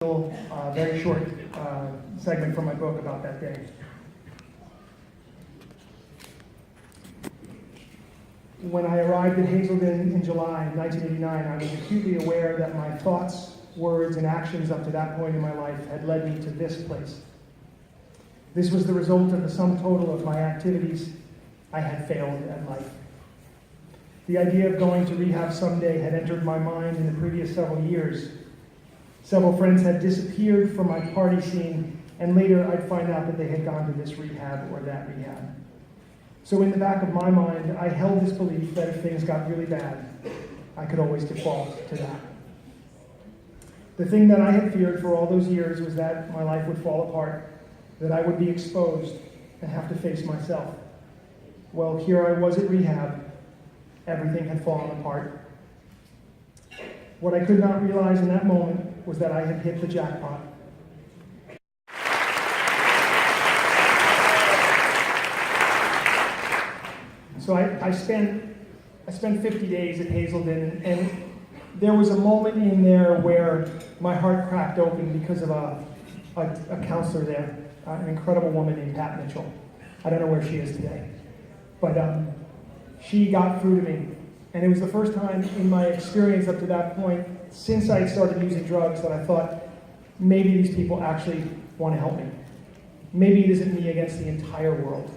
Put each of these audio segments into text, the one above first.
Very short segment from my book about that day. When I arrived at Hazelden in July 1989, I was acutely aware that my thoughts, words, and actions up to that point in my life had led me to this place. This was the result of the sum total of my activities. I had failed at life. The idea of going to rehab someday had entered my mind in the previous several years. Several friends had disappeared from my party scene, and later I'd find out that they had gone to this rehab or that rehab. So in the back of my mind, I held this belief that if things got really bad, I could always default to that. The thing that I had feared for all those years was that my life would fall apart, that I would be exposed and have to face myself. Well, here I was at rehab. Everything had fallen apart. What I could not realize in that moment was that I had hit the jackpot. So I spent 50 days at Hazelden, and there was a moment in there where my heart cracked open because of a counselor there, an incredible woman named Pat Mitchell. I don't know where she is today, but she got through to me. And it was the first time in my experience up to that point, since I had started using drugs, that I thought, maybe these people actually want to help me. Maybe it isn't me against the entire world.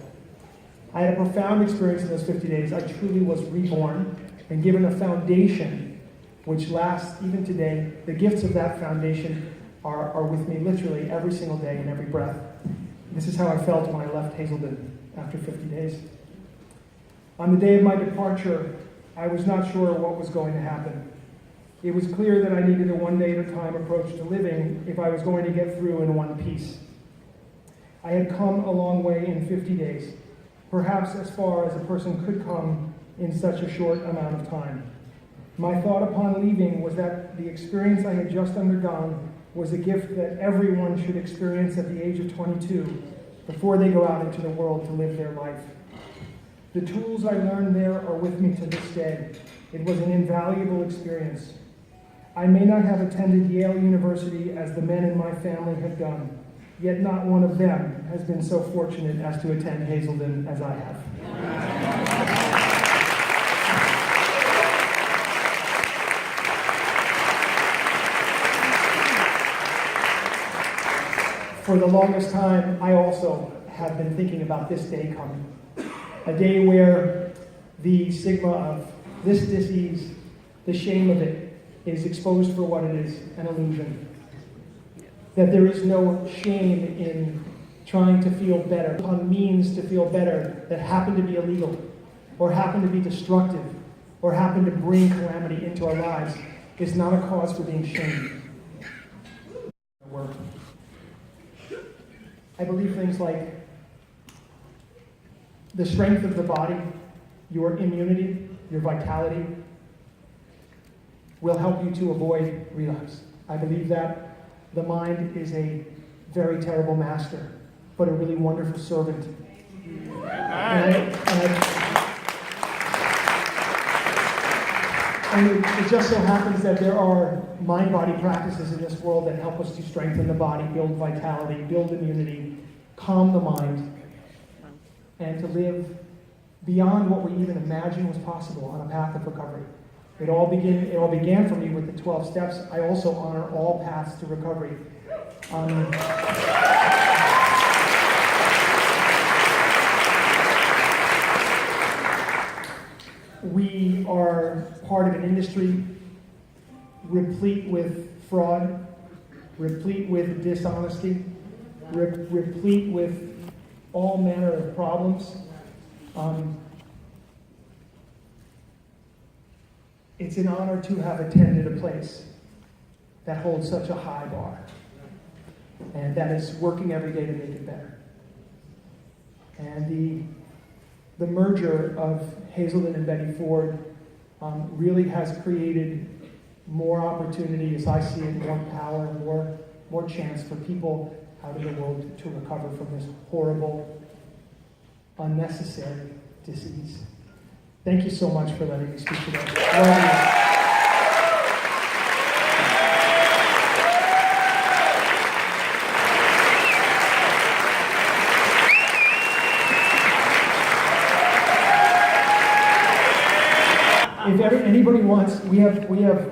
I had a profound experience in those 50 days. I truly was reborn and given a foundation which lasts even today. The gifts of that foundation are with me literally every single day and every breath. This is how I felt when I left Hazelden after 50 days. On the day of my departure, I was not sure what was going to happen. It was clear that I needed a one-day-at-a-time approach to living if I was going to get through in one piece. I had come a long way in 50 days, perhaps as far as a person could come in such a short amount of time. My thought upon leaving was that the experience I had just undergone was a gift that everyone should experience at the age of 22 before they go out into the world to live their life. The tools I learned there are with me to this day. It was an invaluable experience. I may not have attended Yale University as the men in my family have done, yet not one of them has been so fortunate as to attend Hazelden as I have. For the longest time, I also have been thinking about this day coming. A day where the stigma of this disease, the shame of it, is exposed for what it is, an illusion. That there is no shame in trying to feel better, on means to feel better that happen to be illegal, or happen to be destructive, or happen to bring calamity into our lives, is not a cause for being shamed. I believe things like the strength of the body, your immunity, your vitality, will help you to avoid relapse. I believe that the mind is a very terrible master, but a really wonderful servant. And it just so happens that there are mind-body practices in this world that help us to strengthen the body, build vitality, build immunity, calm the mind, and to live beyond what we even imagined was possible on a path of recovery. It all began for me with the 12 steps. I also honor all paths to recovery. We are part of an industry replete with fraud, replete with dishonesty, replete with all manner of problems. It's an honor to have attended a place that holds such a high bar and that is working every day to make it better. And the merger of Hazelden and Betty Ford really has created more opportunity, as I see it, more power, more chance for people out in the world to recover from this horrible, unnecessary disease. Thank you so much for letting me speak today. Love you. If anybody wants, we have